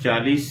40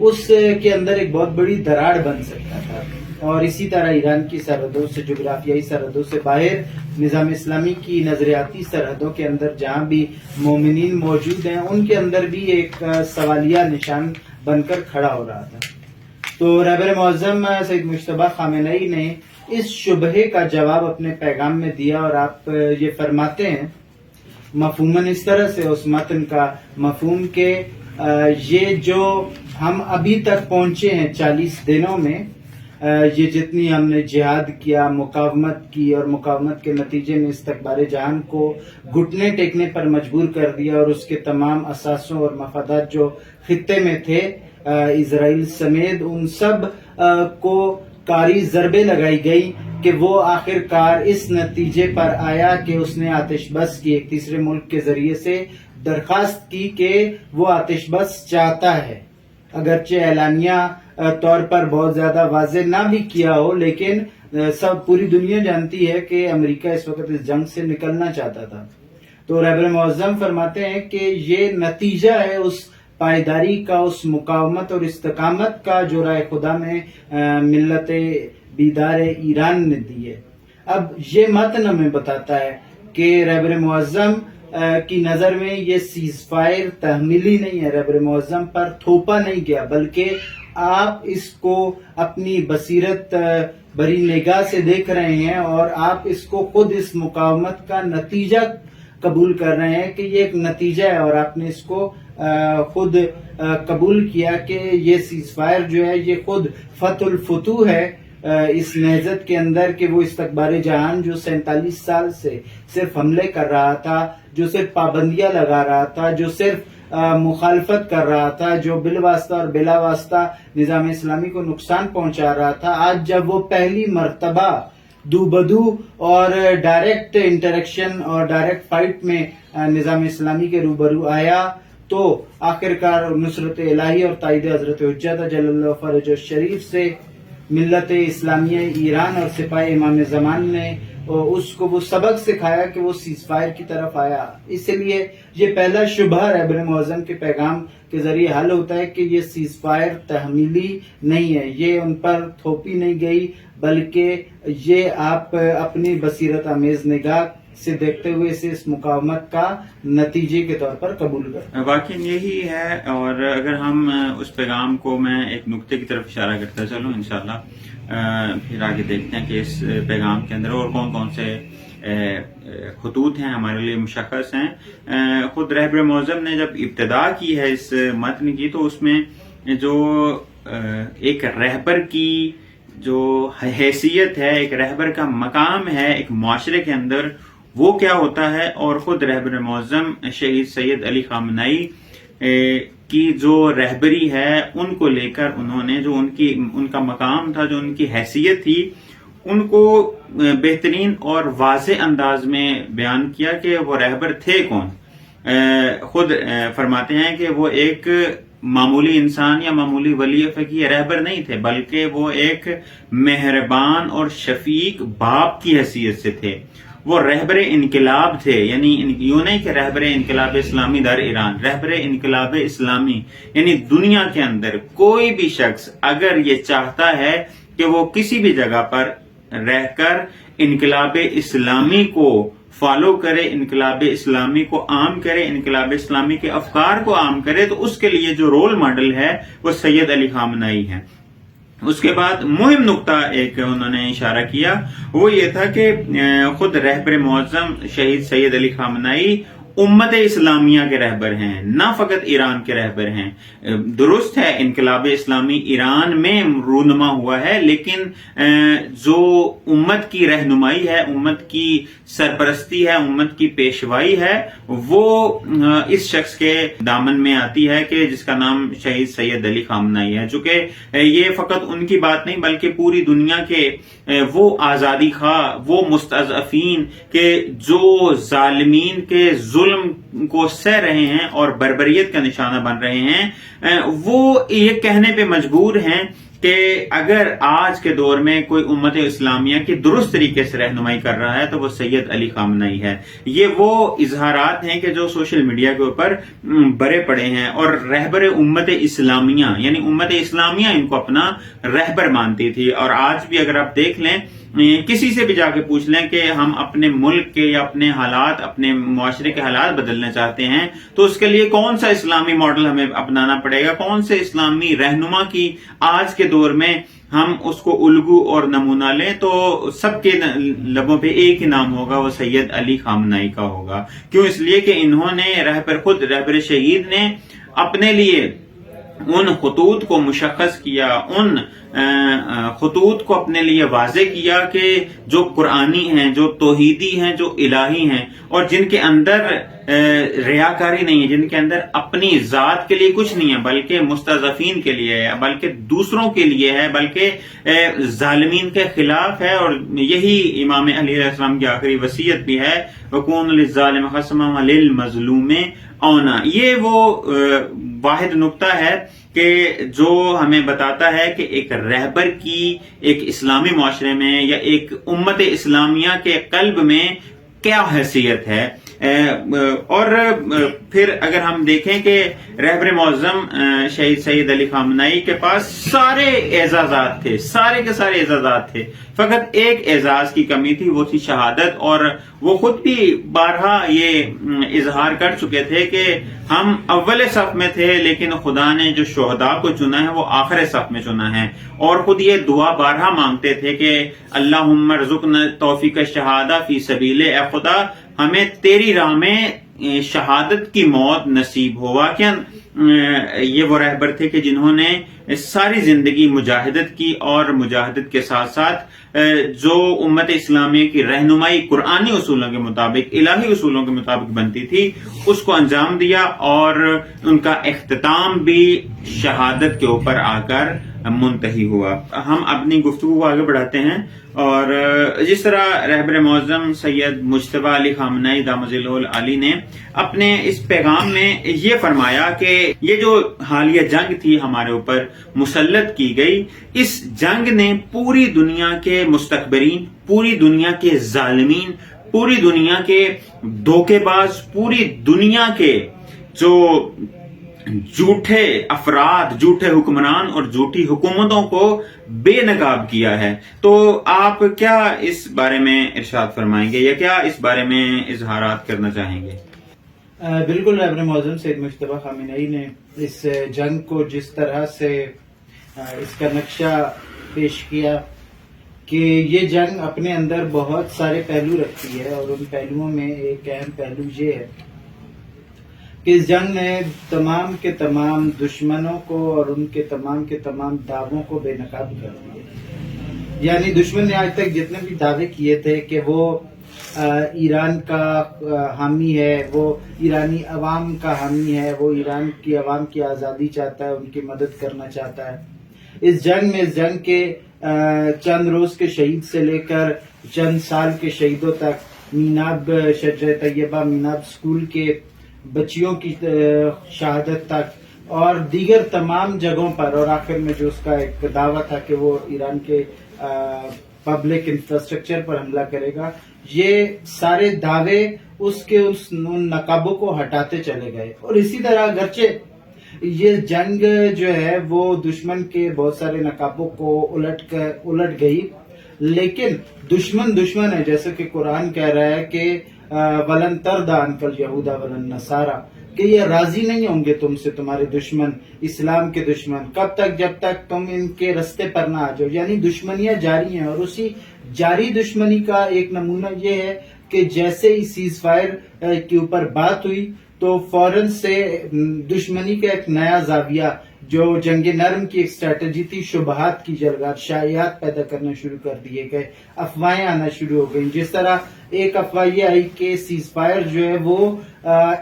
اس کے اندر ایک بہت بڑی دراڑ بن سکتا تھا، اور اسی طرح ایران کی سرحدوں سے، جغرافیائی سرحدوں سے باہر نظام اسلامی کی نظریاتی سرحدوں کے اندر جہاں بھی مومنین موجود ہیں ان کے اندر بھی ایک سوالیہ نشان بن کر کھڑا ہو رہا تھا۔ تو رہبر معظم سید مجتبی خامنہئی نے اس شبہے کا جواب اپنے پیغام میں دیا، اور آپ یہ فرماتے ہیں مفہوماً اس طرح سے اس متن کا مفہوم کہ یہ جو ہم ابھی تک پہنچے ہیں 40 دنوں میں، یہ جتنی ہم نے جہاد کیا، مقاومت کی، اور مقاومت کے نتیجے میں استکبار جہان کو گھٹنے ٹیکنے پر مجبور کر دیا، اور اس کے تمام اثاثوں اور مفادات جو خطے میں تھے اسرائیل سمیت، ان سب کو کاری ضربیں لگائی گئی کہ وہ آخر کار اس نتیجے پر آیا کہ اس نے آتش بس کی، ایک تیسرے ملک کے ذریعے سے درخواست کی کہ وہ آتش بس چاہتا ہے، اگرچہ اعلانیہ طور پر بہت زیادہ واضح نہ بھی کیا ہو، لیکن سب پوری دنیا جانتی ہے کہ امریکہ اس وقت اس جنگ سے نکلنا چاہتا تھا۔ تو رہبر معظم فرماتے ہیں کہ یہ نتیجہ ہے اس پائیداری کا، اس مقاومت اور استقامت کا جو رائے خدا میں ملت بیدار ایران نے دی ہے۔ اب یہ متن ہمیں بتاتا ہے کہ رہبر معظم کی نظر میں یہ سیز فائر تحمیلی نہیں ہے، رہبر معظم پر تھوپا نہیں گیا، بلکہ آپ اس کو اپنی بصیرت بری نگاہ سے دیکھ رہے ہیں، اور آپ اس کو خود اس مقاومت کا نتیجہ قبول کر رہے ہیں کہ یہ ایک نتیجہ ہے، اور آپ نے اس کو خود قبول کیا کہ یہ سیز فائر جو ہے یہ خود فتح الفتوح ہے اس نہضت کے اندر، کہ وہ استکبار جہان جو 47 سال سے صرف حملے کر رہا تھا، جو صرف پابندیاں لگا رہا تھا، جو صرف مخالفت کر رہا تھا، جو بالواسطہ اور بلا واسطہ نظام اسلامی کو نقصان پہنچا رہا تھا، آج جب وہ پہلی مرتبہ دو بدو اور ڈائریکٹ انٹریکشن اور ڈائریکٹ فائٹ میں نظام اسلامی کے روبرو آیا، تو آخرکار نصرت الہی اور تائید حضرت حجت جل اللہ فرج الشریف سے ملت اسلامیہ ایران اور سپاہ امام زمان نے اس کو وہ سبق سکھایا کہ وہ سیز فائر کی طرف آیا۔ اس لیے یہ پہلا شبہ رہبر معظم کے پیغام کے ذریعے حل ہوتا ہے کہ یہ سیز فائر تحمیلی نہیں ہے، یہ ان پر تھوپی نہیں گئی، بلکہ یہ آپ اپنی بصیرت آمیز نگاہ سے دیکھتے ہوئے اسے اس مقاومت کا نتیجے کے طور پر قبول کرتے ہیں۔ واقعی یہی ہے، اور اگر ہم اس پیغام کو، میں ایک نقطے کی طرف اشارہ کرتا چلوں انشاءاللہ، پھر آگے دیکھتے ہیں کہ اس پیغام کے اندر اور کون کون سے خطوط ہیں ہمارے لیے مشخص ہیں۔ خود رہبر معظم نے جب ابتدا کی ہے اس متن کی، تو اس میں جو ایک رہبر کی جو حیثیت ہے، ایک رہبر کا مقام ہے ایک معاشرے کے اندر، وہ کیا ہوتا ہے، اور خود رہبر معظم شہید سید علی خامنہئی کی جو رہبری ہے ان کو لے کر انہوں نے جو ان کا مقام تھا، جو ان کی حیثیت تھی، ان کو بہترین اور واضح انداز میں بیان کیا کہ وہ رہبر تھے کون۔ خود فرماتے ہیں کہ وہ ایک معمولی انسان یا معمولی ولی فقیہ رہبر نہیں تھے، بلکہ وہ ایک مہربان اور شفیق باپ کی حیثیت سے تھے۔ وہ رہبر انقلاب تھے، یعنی یوں نہیں کہ رہبر انقلاب اسلامی در ایران، رہبر انقلاب اسلامی، یعنی دنیا کے اندر کوئی بھی شخص اگر یہ چاہتا ہے کہ وہ کسی بھی جگہ پر رہ کر انقلاب اسلامی کو فالو کرے، انقلاب اسلامی کو عام کرے، انقلاب اسلامی کے افکار کو عام کرے، تو اس کے لیے جو رول ماڈل ہے وہ سید علی خامنہئی ہیں۔ اس کے بعد مہم نقطہ ایک انہوں نے اشارہ کیا، وہ یہ تھا کہ خود رہبر معظم شہید سید علی خامنہئی امت اسلامیہ کے رہبر ہیں، نہ فقط ایران کے رہبر ہیں۔ درست ہے انقلاب اسلامی ایران میں رونما ہوا ہے، لیکن جو امت کی رہنمائی ہے، امت کی سرپرستی ہے، امت کی پیشوائی ہے، وہ اس شخص کے دامن میں آتی ہے کہ جس کا نام شہید سید علی خامنہئی ہے، چونکہ یہ فقط ان کی بات نہیں بلکہ پوری دنیا کے وہ آزادی خواہ، وہ مستضعفین کے جو ظالمین کے ظلم کو سہ رہے ہیں اور بربریت کا نشانہ بن رہے ہیں، وہ یہ کہنے پہ مجبور ہیں کہ اگر آج کے دور میں کوئی امت اسلامیہ کی درست طریقے سے رہنمائی کر رہا ہے تو وہ سید علی خامنئی ہے. یہ وہ اظہارات ہیں کہ جو سوشل میڈیا کے اوپر بڑے پڑے ہیں، اور رہبر امت اسلامیہ یعنی امت اسلامیہ ان کو اپنا رہبر مانتی تھی. اور آج بھی اگر آپ دیکھ لیں، کسی سے بھی جا کے پوچھ لیں کہ ہم اپنے ملک کے یا اپنے حالات، اپنے معاشرے کے حالات بدلنا چاہتے ہیں تو اس کے لیے کون سا اسلامی ماڈل ہمیں اپنانا پڑے گا، کون سے اسلامی رہنما کی آج کے دور میں ہم اس کو الگو اور نمونہ لیں، تو سب کے لبوں پہ ایک ہی نام ہوگا، وہ سید علی خامنئی کا ہوگا. کیوں؟ اس لیے کہ انہوں نے خود رہبر شہید نے اپنے لیے ان خطوط کو مشخص کیا، ان خطوط کو اپنے لیے واضح کیا کہ جو قرآنی ہیں، جو توحیدی ہیں، جو الہی ہیں، اور جن کے اندر ریاکاری نہیں ہے، جن کے اندر اپنی ذات کے لیے کچھ نہیں ہے، بلکہ مستضعفین کے لیے ہے، بلکہ دوسروں کے لیے ہے، بلکہ ظالمین کے خلاف ہے. اور یہی امام علی علیہ السلام کی آخری وصیت بھی ہے، وَكُونُ لِلظَّالِمِ خَصْمًا وَلِلْمَظْلُومِ عَوْنًا. یہ وہ واحد نقطہ ہے کہ جو ہمیں بتاتا ہے کہ ایک رہبر کی ایک اسلامی معاشرے میں یا ایک امت اسلامیہ کے قلب میں کیا حیثیت ہے. اور پھر اگر ہم دیکھیں کہ رہبر معظم شہید سید علی خامنئی کے پاس سارے اعزازات تھے، سارے کے سارے اعزازات تھے، فقط ایک اعزاز کی کمی تھی، وہ تھی شہادت. اور وہ خود بھی بارہا یہ اظہار کر چکے تھے کہ ہم اول صف میں تھے لیکن خدا نے جو شہداء کو چنا ہے وہ آخر صف میں چنا ہے. اور خود یہ دعا بارہا مانگتے تھے کہ اللہم ارزقنا توفیق الشہادہ فی سبیل، اے خدا ہمیں تیری راہ میں شہادت کی موت نصیب ہو. واقعا یہ وہ رہبر تھے کہ جنہوں نے ساری زندگی مجاہدت کی، اور مجاہدت کے ساتھ ساتھ جو امت اسلامیہ کی رہنمائی قرآنی اصولوں کے مطابق، الہی اصولوں کے مطابق بنتی تھی، اس کو انجام دیا. اور ان کا اختتام بھی شہادت کے اوپر آ کر منتہی ہوا. ہم اپنی گفتگو کو آگے بڑھاتے ہیں، اور جس طرح رہبر معظم سید مجتبیٰ علی خامنئی دامت ظلہ العالی نے اپنے اس پیغام میں یہ فرمایا کہ یہ جو حالیہ جنگ تھی ہمارے اوپر مسلط کی گئی، اس جنگ نے پوری دنیا کے مستکبرین، پوری دنیا کے ظالمین، پوری دنیا کے دھوکے باز، پوری دنیا کے جو جھوٹے افراد، جھوٹے حکمران اور جھوٹی حکومتوں کو بے نقاب کیا ہے. تو آپ کیا اس بارے میں ارشاد فرمائیں گے، یا کیا اس بارے میں اظہارات کرنا چاہیں گے؟ بالکل، رہبر معظم سید مجتبیٰ خامنئی نے اس جنگ کو جس طرح سے اس کا نقشہ پیش کیا کہ یہ جنگ اپنے اندر بہت سارے پہلو رکھتی ہے، اور ان پہلوؤں میں ایک اہم پہلو یہ ہے کہ اس جنگ نے تمام کے تمام دشمنوں کو اور ان کے تمام دعووں کو بے نقاب کر دیا. یعنی دشمن نے آج تک جتنے بھی دعوے کیے تھے کہ وہ ایران کا حامی ہے، وہ ایرانی عوام کا حامی ہے، وہ ایران کی عوام کی آزادی چاہتا ہے، ان کی مدد کرنا چاہتا ہے، اس جنگ کے چند روز کے شہید سے لے کر چند سال کے شہیدوں تک، میناب شجرہ طیبہ، میناب اسکول کے بچیوں کی شہادت تک، اور دیگر تمام جگہوں پر، اور آخر میں جو اس کا ایک دعویٰ تھا کہ وہ ایران کے پبلک انفراسٹرکچر پر حملہ کرے گا، یہ سارے دعوے اس کے ان نقابوں کو ہٹاتے چلے گئے. اور اسی طرح اگرچہ یہ جنگ جو ہے وہ دشمن کے بہت سارے نقابوں کو الٹ گئی، لیکن دشمن ہے، جیسے کہ قرآن کہہ رہا ہے کہ وَلَن تَرْضَ عَنْكَ الْيَهُودَ وَلَا النَّصَارَى، کہ یہ راضی نہیں ہوں گے تم سے تمہارے دشمن، اسلام کے دشمن، کب تک؟ جب تک تم ان کے رستے پر نہ آ جاؤ. یعنی دشمنیاں جاری ہیں، اور اسی جاری دشمنی کا ایک نمونہ یہ ہے کہ جیسے ہی سیز فائر کے اوپر بات ہوئی تو فوراً سے دشمنی کا ایک نیا زاویہ، جو جنگ نرم کی ایک اسٹریٹجی تھی، شبہات کی جلگات، شائعات پیدا کرنا شروع کر دیے گئے، افواہیں آنا شروع ہو گئیں. جس طرح ایک افواہ یہ آئی کہ سیز فائر جو ہے وہ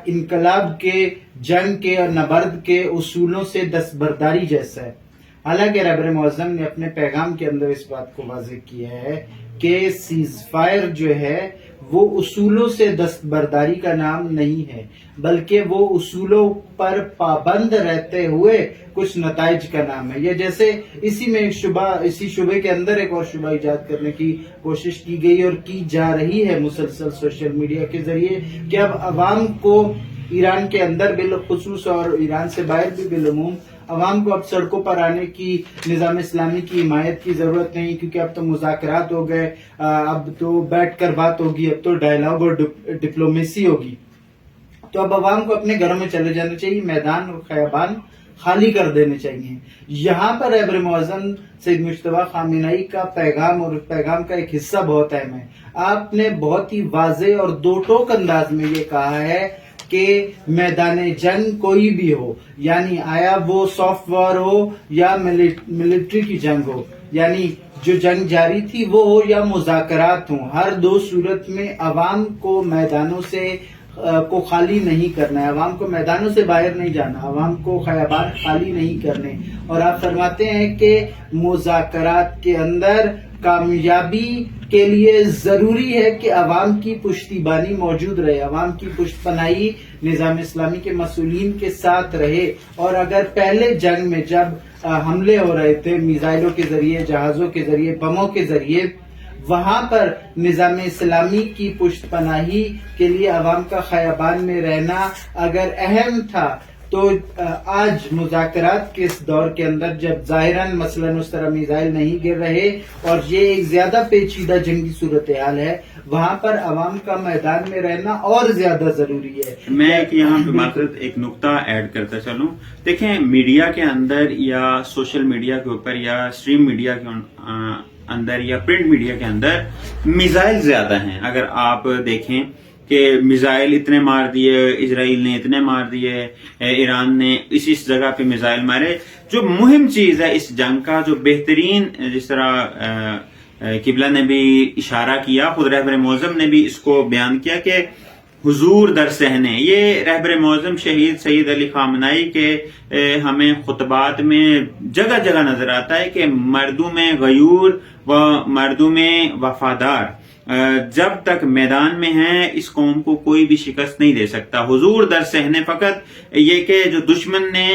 انقلاب کے، جنگ کے اور نبرد کے اصولوں سے دستبرداری جیسا ہے. حالانکہ رہبر معظم نے اپنے پیغام کے اندر اس بات کو واضح کیا ہے کہ سیز فائر جو ہے وہ اصولوں سے دستبرداری کا نام نہیں ہے، بلکہ وہ اصولوں پر پابند رہتے ہوئے کچھ نتائج کا نام ہے. یا جیسے اسی میں اسی شعبے کے اندر ایک اور شعبہ ایجاد کرنے کی کوشش کی گئی اور کی جا رہی ہے مسلسل سوشل میڈیا کے ذریعے، کہ اب عوام کو ایران کے اندر بالخصوص اور ایران سے باہر بھی بالعموم عوام کو اب سڑکوں پر آنے کی، نظام اسلامی کی حمایت کی ضرورت نہیں، کیونکہ اب تو مذاکرات ہو گئے، اب تو بیٹھ کر بات ہوگی، اب تو ڈائلاگ اور ڈپلومیسی ہوگی. تو اب عوام کو اپنے گھروں میں چلے جانا چاہیے، میدان اور خیابان خالی کر دینے چاہیے. یہاں پر رہبر معظم سید مجتبی خامنہئی کا پیغام اور پیغام کا ایک حصہ بہت اہم ہے. آپ نے بہت ہی واضح اور دو ٹوک انداز میں یہ کہا ہے کہ میدان جنگ کوئی بھی ہو، یعنی آیا وہ سافٹ وار ہو یا ملٹری کی جنگ ہو، یعنی جو جنگ جاری تھی وہ ہو یا مذاکرات ہوں، ہر دو صورت میں عوام کو میدانوں سے کو خالی نہیں کرنا ہے، عوام کو میدانوں سے باہر نہیں جانا، عوام کو خیابان خالی نہیں کرنے. اور آپ فرماتے ہیں کہ مذاکرات کے اندر کامیابی کے لیے ضروری ہے کہ عوام کی پشتیبانی موجود رہے، عوام کی پشت پناہی نظام اسلامی کے مسئولین کے ساتھ رہے. اور اگر پہلے جنگ میں جب حملے ہو رہے تھے میزائلوں کے ذریعے، جہازوں کے ذریعے، بموں کے ذریعے، وہاں پر نظام اسلامی کی پشت پناہی کے لیے عوام کا خیابان میں رہنا اگر اہم تھا، تو آج مذاکرات کے اس دور کے اندر جب ظاہراً مثلاً اس طرح میزائل نہیں گر رہے اور یہ ایک زیادہ پیچیدہ جنگی صورتحال ہے، وہاں پر عوام کا میدان میں رہنا اور زیادہ ضروری ہے. میں یہاں پہ مقصد ایک نقطہ ایڈ کرتا چلوں. دیکھیں، میڈیا کے اندر یا سوشل میڈیا کے اوپر یا اسٹریم میڈیا کے اندر یا پرنٹ میڈیا کے اندر میزائل زیادہ ہیں. اگر آپ دیکھیں کہ میزائل اتنے مار دیے، اسرائیل نے اتنے مار دیے، ایران نے اس جگہ پہ میزائل مارے. جو مہم چیز ہے اس جنگ کا، جو بہترین، جس طرح قبلہ نے بھی اشارہ کیا، خود رہبر معظم نے بھی اس کو بیان کیا کہ حضور در صحنے، یہ رہبر معظم شہید سید علی خامنہئی کے ہمیں خطبات میں جگہ جگہ نظر آتا ہے کہ مردوں میں غیور و مردوں میں وفادار جب تک میدان میں ہیں اس قوم کو کوئی بھی شکست نہیں دے سکتا. حضور در صحنے فقط یہ کہ جو دشمن نے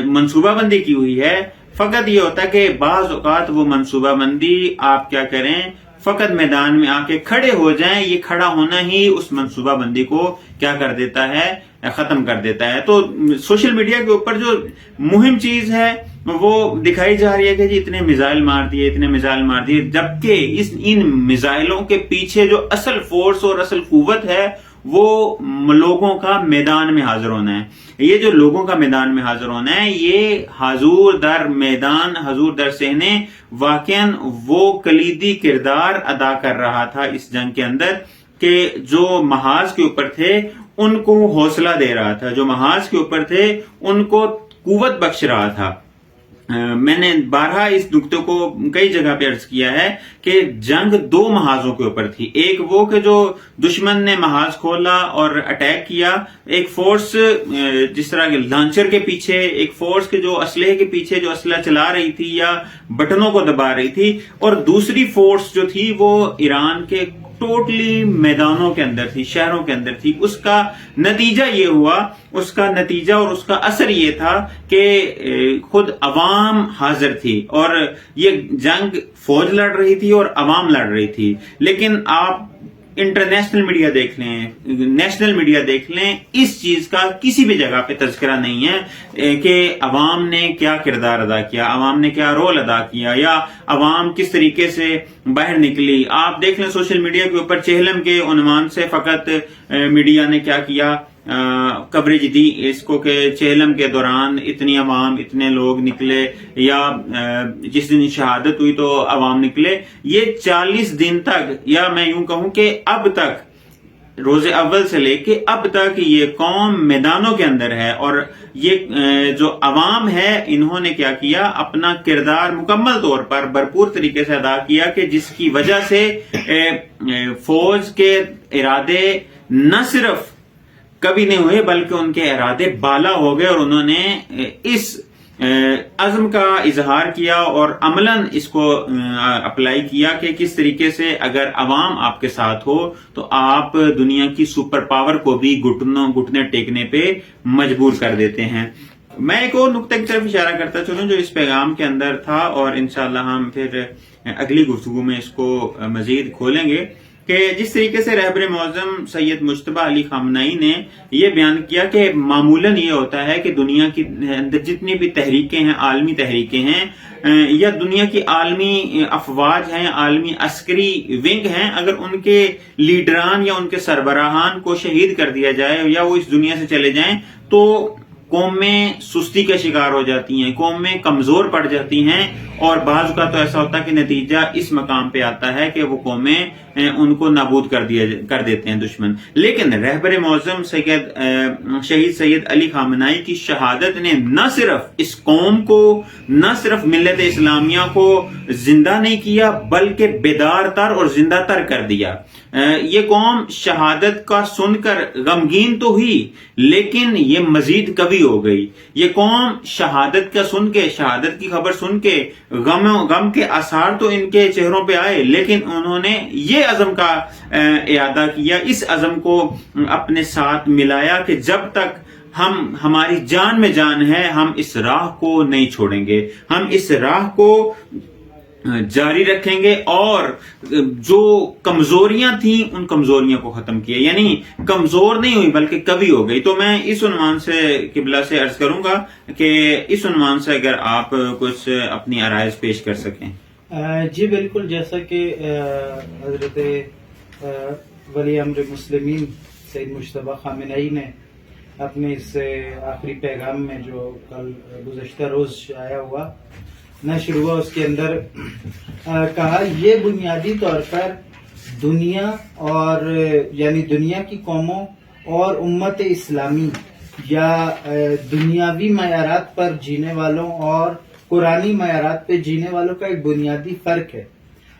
منصوبہ بندی کی ہوئی ہے، فقط یہ ہوتا ہے کہ بعض اوقات وہ منصوبہ بندی آپ کیا کریں، فقط میدان میں آ کے کھڑے ہو جائیں. یہ کھڑا ہونا ہی اس منصوبہ بندی کو کیا کر دیتا ہے، ختم کر دیتا ہے. تو سوشل میڈیا کے اوپر جو مہم چیز ہے وہ دکھائی جا رہی ہے کہ جی اتنے میزائل مار دیے، اتنے میزائل مار دیے، جبکہ ان میزائلوں کے پیچھے جو اصل فورس اور اصل قوت ہے وہ لوگوں کا میدان میں حاضر ہونا ہے. یہ جو لوگوں کا میدان میں حاضر ہونا ہے، یہ حضور در میدان، حضور در صحنے واقعاً وہ کلیدی کردار ادا کر رہا تھا اس جنگ کے اندر، کہ جو محاذ کے اوپر تھے ان کو حوصلہ دے رہا تھا، جو محاذ کے اوپر تھے ان کو قوت بخش رہا تھا. میں نے بارہا اس نقطے کو کئی جگہ پہ عرض کیا ہے کہ جنگ دو محاذوں کے اوپر تھی. ایک وہ کہ جو دشمن نے محاذ کھولا اور اٹیک کیا، ایک فورس جس طرح کے لانچر کے پیچھے، ایک فورس کے جو اسلحے کے پیچھے جو اسلحہ چلا رہی تھی یا بٹنوں کو دبا رہی تھی، اور دوسری فورس جو تھی وہ ایران کے ٹوٹلی میدانوں کے اندر تھی، شہروں کے اندر تھی. اس کا نتیجہ یہ ہوا، اس کا نتیجہ اور اس کا اثر یہ تھا کہ خود عوام حاضر تھی اور یہ جنگ فوج لڑ رہی تھی اور عوام لڑ رہی تھی. لیکن آپ انٹرنیشنل میڈیا دیکھ لیں، نیشنل میڈیا دیکھ لیں، اس چیز کا کسی بھی جگہ پہ تذکرہ نہیں ہے کہ عوام نے کیا کردار ادا کیا، عوام نے کیا رول ادا کیا، یا عوام کس طریقے سے باہر نکلی. آپ دیکھ لیں سوشل میڈیا کے اوپر چہلم کے عنوان سے فقط میڈیا نے کیا کیا، کوریج دی اس کو کہ چہلم کے دوران اتنی عوام، اتنے لوگ نکلے، یا جس دن شہادت ہوئی تو عوام نکلے. یہ 40 دن تک، یا میں یوں کہوں کہ اب تک، روز اول سے لے کے اب تک یہ قوم میدانوں کے اندر ہے، اور یہ جو عوام ہے انہوں نے کیا کیا، اپنا کردار مکمل طور پر بھرپور طریقے سے ادا کیا، کہ جس کی وجہ سے فوج کے ارادے نہ صرف کبھی نہیں ہوئے بلکہ ان کے ارادے بالا ہو گئے، اور انہوں نے اس عزم کا اظہار کیا اور عملاً اس کو اپلائی کیا کہ کس طریقے سے اگر عوام آپ کے ساتھ ہو تو آپ دنیا کی سپر پاور کو بھی گھٹنے ٹیکنے پہ مجبور کر دیتے ہیں. میں ایک اور نقطہ کی طرف اشارہ کرتا چلوں جو اس پیغام کے اندر تھا اور انشاءاللہ ہم پھر اگلی گفتگو میں اس کو مزید کھولیں گے کہ جس طریقے سے رہبر معظم سید مجتبی علی خامنہئی نے یہ بیان کیا کہ معمولاً یہ ہوتا ہے کہ دنیا کی اندر جتنی بھی تحریکیں ہیں، عالمی تحریکیں ہیں یا دنیا کی عالمی افواج ہیں، عالمی عسکری ونگ ہیں، اگر ان کے لیڈران یا ان کے سربراہان کو شہید کر دیا جائے یا وہ اس دنیا سے چلے جائیں تو قومیں سستی کا شکار ہو جاتی ہیں، قومیں کمزور پڑ جاتی ہیں اور بعض کا تو ایسا ہوتا ہے کہ نتیجہ اس مقام پہ آتا ہے کہ وہ قومیں ان کو نابود کر دیتے ہیں دشمن. لیکن رہبر معظم شہید سید علی خامنہئی کی شہادت نے نہ صرف اس قوم کو، نہ صرف ملت اسلامیہ کو زندہ نہیں کیا بلکہ بیدار تر اور زندہ تر کر دیا. یہ قوم شہادت کا سن کر غمگین تو ہوئی لیکن یہ مزید کبھی ہو گئی. یہ قوم شہادت کا سن کے، شہادت کی خبر سن کے غم کے آثار تو ان کے چہروں پہ آئے لیکن انہوں نے یہ عزم کا اعادہ کیا، اس عزم کو اپنے ساتھ ملایا کہ جب تک ہماری جان میں جان ہے ہم اس راہ کو نہیں چھوڑیں گے، ہم اس راہ کو جاری رکھیں گے اور جو کمزوریاں تھیں ان کمزوریوں کو ختم کیا. یعنی کمزور نہیں ہوئی بلکہ کبھی ہو گئی. تو میں اس عنوان سے قبلہ سے عرض کروں گا کہ اس عنوان سے اگر آپ کچھ اپنی آرائز پیش کر سکیں. جی بالکل، جیسا کہ حضرت ولی امر مسلمین سید مجتبی خامنہئی نے اپنے اس آخری پیغام میں جو کل گزشتہ روز شائع ہوا، نشر ہوا، اس کے اندر کہا یہ بنیادی طور پر دنیا اور یعنی دنیا کی قوموں اور امت اسلامی یا دنیاوی معیارات پر جینے والوں اور قرآنی معیارات پہ جینے والوں کا ایک بنیادی فرق ہے.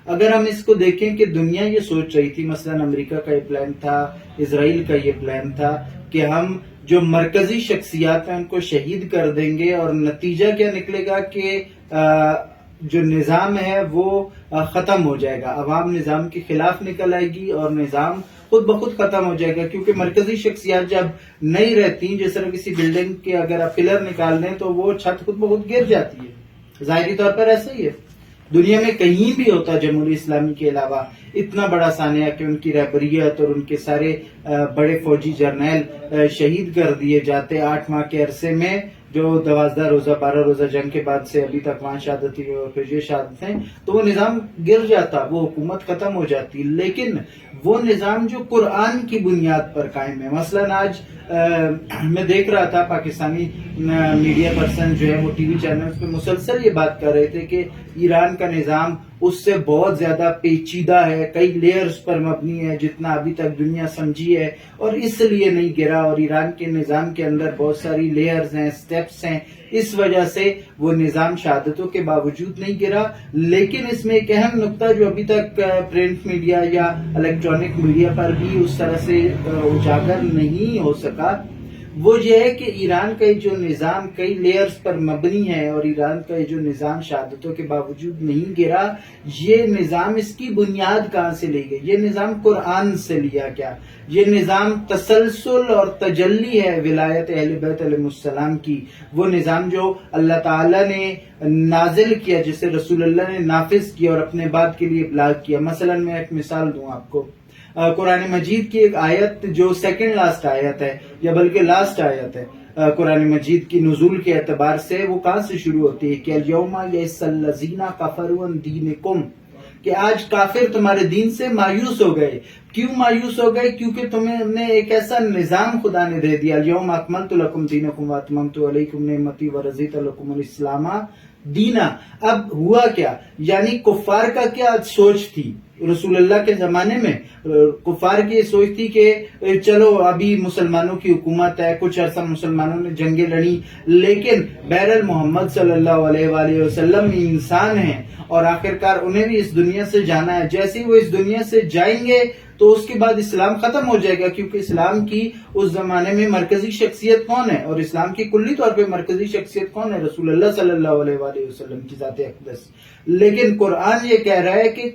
اگر ہم اس کو دیکھیں کہ دنیا یہ سوچ رہی تھی، مثلا امریکہ کا یہ پلان تھا، اسرائیل کا یہ پلان تھا کہ ہم جو مرکزی شخصیات ہیں ان کو شہید کر دیں گے اور نتیجہ کیا نکلے گا کہ جو نظام ہے وہ ختم ہو جائے گا، عوام نظام کے خلاف نکل آئے گی اور نظام خود بخود ختم ہو جائے گا. کیونکہ مرکزی شخصیات جب نہیں رہتی، جس طرح کسی بلڈنگ کے اگر آپ پلر نکال دیں تو وہ چھت خود بخود گر جاتی ہے. ظاہری طور پر ایسا ہی ہے، دنیا میں کہیں بھی ہوتا جمہوری اسلامی کے علاوہ اتنا بڑا سانحہ کہ ان کی رہبریت اور ان کے سارے بڑے فوجی جرنیل شہید کر دیے جاتے 8 ماہ کے عرصے میں، جو 12 روزہ 12 روزہ جنگ کے بعد سے ابھی تک وہاں شہادت ہیں، تو وہ نظام گر جاتا، وہ حکومت ختم ہو جاتی. لیکن وہ نظام جو قرآن کی بنیاد پر قائم ہے، مثلا آج میں دیکھ رہا تھا پاکستانی میڈیا پرسن جو ہے وہ ٹی وی چینل پہ مسلسل یہ بات کر رہے تھے کہ ایران کا نظام اس سے بہت زیادہ پیچیدہ ہے، کئی لیئرز پر مبنی ہے جتنا ابھی تک دنیا سمجھی ہے اور اس لیے نہیں گرا، اور ایران کے نظام کے اندر بہت ساری لیئرز ہیں، سٹیپس ہیں، اس وجہ سے وہ نظام شہادتوں کے باوجود نہیں گرا. لیکن اس میں ایک اہم نقطہ جو ابھی تک پرنٹ میڈیا یا الیکٹرانک میڈیا پر بھی اس طرح سے اجاگر نہیں ہو سکا، وہ یہ ہے کہ ایران کا جو نظام کئی لیئرز پر مبنی ہے اور ایران کا جو نظام شہادتوں کے باوجود نہیں گرا، یہ نظام اس کی بنیاد کہاں سے لی گئی؟ یہ نظام قرآن سے لیا گیا. یہ نظام تسلسل اور تجلی ہے ولایت اہل بیت علیہ السلام کی، وہ نظام جو اللہ تعالیٰ نے نازل کیا، جسے رسول اللہ نے نافذ کیا اور اپنے بات کے لیے ابلاغ کیا. مثلا میں ایک مثال دوں آپ کو، قرآن مجید کی ایک آیت جو سیکنڈ لاسٹ آیت ہے یا بلکہ لاسٹ آیت ہے قرآن مجید کی نزول کے اعتبار سے، وہ کہاں سے شروع ہوتی ہے کہ الیوم یئس الذین کفروا عن دینکم، کہ آج کافر تمہارے دین سے مایوس ہو گئے. کیوں مایوس ہو گئے؟ کیونکہ تمہیں نے ایک ایسا نظام خدا نے دے دیا، الیوم اکملت لکم دینکم واتممت علیکم نعمتی ورضیت لکم الاسلام دینا. اب ہوا کیا؟ یعنی کفار کا کیا سوچ تھی رسول اللہ کے زمانے میں کفار کی یہ سوچ تھی کہ چلو ابھی مسلمانوں کی حکومت ہے، کچھ عرصہ مسلمانوں نے جنگیں لڑی، لیکن بہرحال محمد صلی اللہ علیہ وآلہ وسلم انسان ہیں اور آخرکار انہیں بھی اس دنیا سے جانا ہے. جیسے ہی وہ اس دنیا سے جائیں گے تو اس کے بعد اسلام ختم ہو جائے گا، کیونکہ اسلام کی اس زمانے میں مرکزی شخصیت کون ہے، اور اسلام کی کلی طور پہ مرکزی شخصیت کون ہے؟ رسول اللہ صلی اللہ علیہ وآلہ وسلم کی ذات اقدس. لیکن قرآن یہ کہہ رہا ہے کہ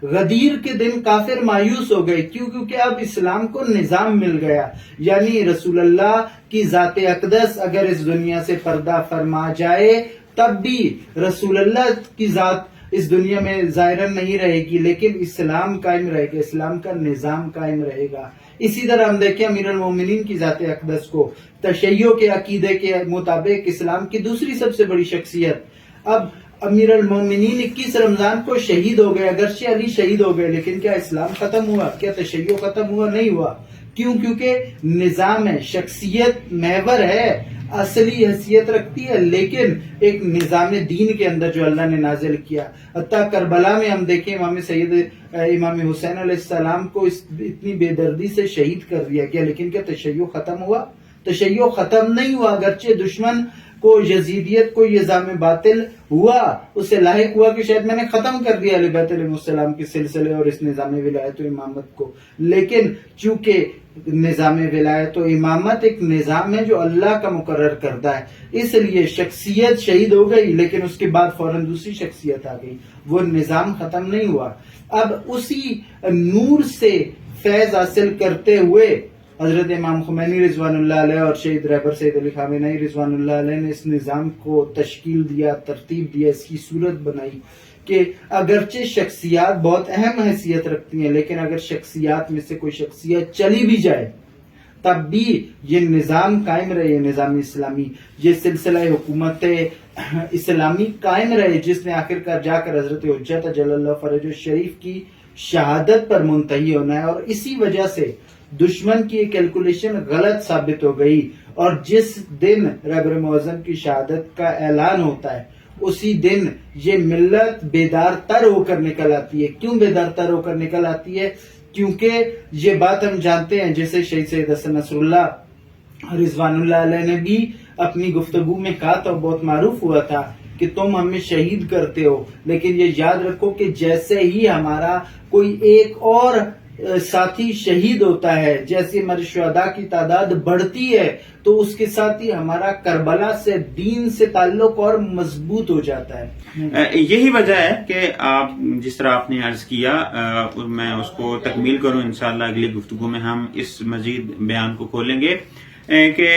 غدیر کے دن کافر مایوس ہو گئے. کیوں؟ کیونکہ اب اسلام کو نظام مل گیا. یعنی رسول اللہ کی ذات اقدس اگر اس دنیا سے پردہ فرما جائے تب بھی رسول اللہ کی ذات اس دنیا میں ظاہراً نہیں رہے گی، لیکن اسلام قائم رہے گا، اسلام کا نظام قائم رہے گا. اسی طرح ہم دیکھیں امیر المومنین کی ذات اقدس کو، تشیع کے عقیدے کے مطابق اسلام کی دوسری سب سے بڑی شخصیت. اب امیر المومنین 21 رمضان کو شہید ہو گئے، اگرچہ علی شہید ہو گئے، لیکن کیا اسلام ختم ہوا؟ کیا تشیع ختم ہوا؟ نہیں ہوا. کیوں؟ کیونکہ نظام ہے، شخصیت محور ہے، اصلی حیثیت رکھتی ہے، لیکن ایک نظام دین کے اندر جو اللہ نے نازل کیا. حتیٰ کربلا میں ہم دیکھیں امام حسین علیہ السلام کو اتنی بے دردی سے شہید کر دیا گیا، لیکن کیا تشیع ختم ہوا؟ تشیع ختم نہیں ہوا. اگرچہ دشمن کو، یزیدیت کو یہ ظام باطل ہوا، اسے لاحق ہوا کہ شاید میں نے ختم کر دیا اہل بیت علیہ السلام کے سلسلے اور اس نظام ولایت و امامت کو، لیکن چونکہ نظام ولایت و امامت ایک نظام ہے جو اللہ کا مقرر کردہ ہے، اس لیے شخصیت شہید ہو گئی، لیکن اس کے بعد فوراً دوسری شخصیت آ گئی. وہ نظام ختم نہیں ہوا. اب اسی نور سے فیض حاصل کرتے ہوئے حضرت امام خمینی رضوان اللہ علیہ اور شہید رہبر سید علی خامنہئی رضوان اللہ علیہ نے اس نظام کو تشکیل دیا، ترتیب دیا، اس کی صورت بنائی کہ اگرچہ شخصیات بہت اہم حیثیت رکھتی ہیں، لیکن اگر شخصیات میں سے کوئی شخصیت چلی بھی جائے تب بھی یہ نظام قائم رہے، یہ نظام اسلامی، یہ سلسلہ حکومت اسلامی قائم رہے، جس نے آخرکار جا کر حضرت حجت اجل اللہ فرج الشریف کی شہادت پر منتہی ہونا ہے. اور اسی وجہ سے دشمن کی یہ کیلکولیشن غلط ثابت ہو گئی، اور جس دن رہبر معظم کی شہادت کا اعلان ہوتا ہے اسی دن یہ ملت بیدار تر ہو کر نکل آتی ہے. کیوں بیدار تر ہو کر نکل آتی ہے؟ کیونکہ یہ بات ہم جانتے ہیں، جیسے شہید سید حسن نصر اللہ رضوان اللہ علیہ نے بھی اپنی گفتگو میں کہا تھا، بہت معروف ہوا تھا کہ تم ہمیں شہید کرتے ہو، لیکن یہ یاد رکھو کہ جیسے ہی ہمارا کوئی ایک اور ساتھی شہید ہوتا ہے، جیسے ہمارے شہداء کی تعداد بڑھتی ہے، تو اس کے ساتھ ہی ہمارا کربلا سے، دین سے تعلق اور مضبوط ہو جاتا ہے. یہی وجہ ہے کہ آپ جس طرح آپ نے عرض کیا، میں اس کو تکمیل کروں، انشاءاللہ اگلی گفتگو میں ہم اس مزید بیان کو کھولیں گے کہ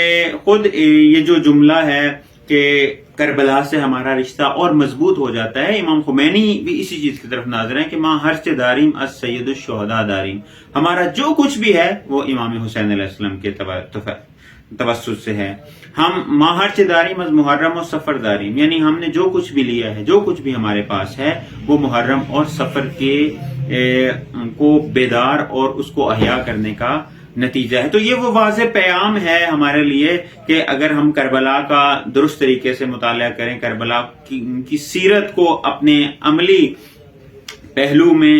خود یہ جو جملہ ہے کہ کربلا سے ہمارا رشتہ اور مضبوط ہو جاتا ہے، امام خمینی بھی اسی چیز کی طرف ناظر ہیں کہ ماں ہرچ داریم از سید الشہداء داریم، ہمارا جو کچھ بھی ہے وہ امام حسین علیہ السلام کے توسط سے ہے. ہم ماں ہرچ داریم از محرم و سفر داریم، یعنی ہم نے جو کچھ بھی لیا ہے، جو کچھ بھی ہمارے پاس ہے، وہ محرم اور سفر کے کو بیدار اور اس کو احیا کرنے کا نتیجہ ہے. تو یہ وہ واضح پیغام ہے ہمارے لیے کہ اگر ہم کربلا کا درست طریقے سے مطالعہ کریں، کربلا کی سیرت کو اپنے عملی پہلو میں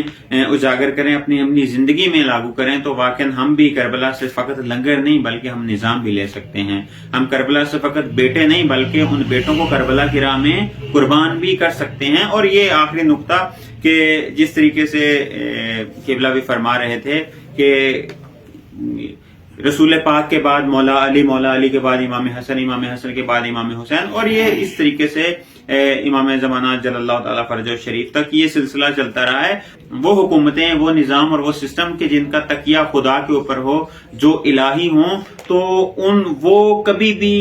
اجاگر کریں، اپنی عملی زندگی میں لاگو کریں، تو واقعا ہم بھی کربلا سے فقط لنگر نہیں بلکہ ہم نظام بھی لے سکتے ہیں. ہم کربلا سے فقط بیٹے نہیں بلکہ ان بیٹوں کو کربلا کی راہ میں قربان بھی کر سکتے ہیں. اور یہ آخری نقطہ کہ جس طریقے سے قبلہ بھی فرما رہے تھے کہ رسول پاک کے بعد مولا علی کے بعد امام حسن کے بعد امام حسین، اور یہ اس طریقے سے امام زمانہ جل اللہ تعالیٰ فرج شریف تک یہ سلسلہ چلتا رہا ہے. وہ حکومتیں، وہ نظام اور وہ سسٹم کے جن کا تکیہ خدا کے اوپر ہو، جو الہی ہوں، تو وہ کبھی بھی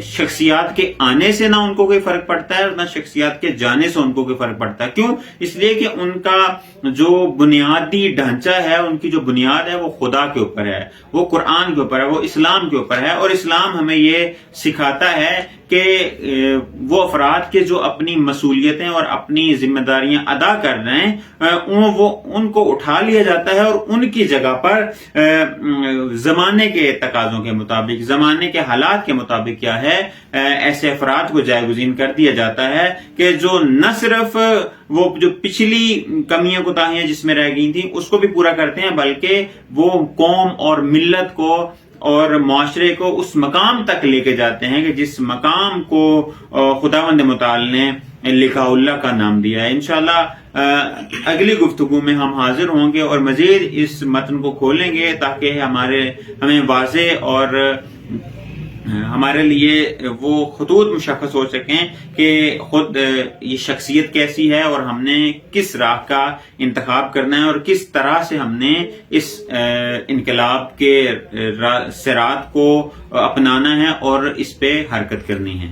شخصیات کے آنے سے نہ ان کو کوئی فرق پڑتا ہے، اور نہ شخصیات کے جانے سے ان کو کوئی فرق پڑتا ہے. کیوں؟ اس لیے کہ ان کا جو بنیادی ڈھانچہ ہے، ان کی جو بنیاد ہے وہ خدا کے اوپر ہے، وہ قرآن کے اوپر ہے، وہ اسلام کے اوپر ہے. اور اسلام ہمیں یہ سکھاتا ہے کہ کہ وہ افراد کے جو اپنی مسئولیتیں اور اپنی ذمہ داریاں ادا کر رہے ہیں وہ ان کو اٹھا لیا جاتا ہے اور ان کی جگہ پر زمانے کے تقاضوں کے مطابق، زمانے کے حالات کے مطابق کیا ہے، ایسے افراد کو جائگزین کر دیا جاتا ہے کہ جو نہ صرف وہ جو پچھلی کمیاں کوتاہیاں جس میں رہ گئی تھیں اس کو بھی پورا کرتے ہیں، بلکہ وہ قوم اور ملت کو اور معاشرے کو اس مقام تک لے کے جاتے ہیں کہ جس مقام کو خداوند متعال نے لکھا اللہ کا نام دیا ہے۔ انشاءاللہ اگلی گفتگو میں ہم حاضر ہوں گے اور مزید اس متن کو کھولیں گے تاکہ ہمیں واضح اور ہمارے لیے وہ خطوط مشخص ہو سکیں کہ خود یہ شخصیت کیسی ہے اور ہم نے کس راہ کا انتخاب کرنا ہے اور کس طرح سے ہم نے اس انقلاب کے صراط کو اپنانا ہے اور اس پہ حرکت کرنی ہے۔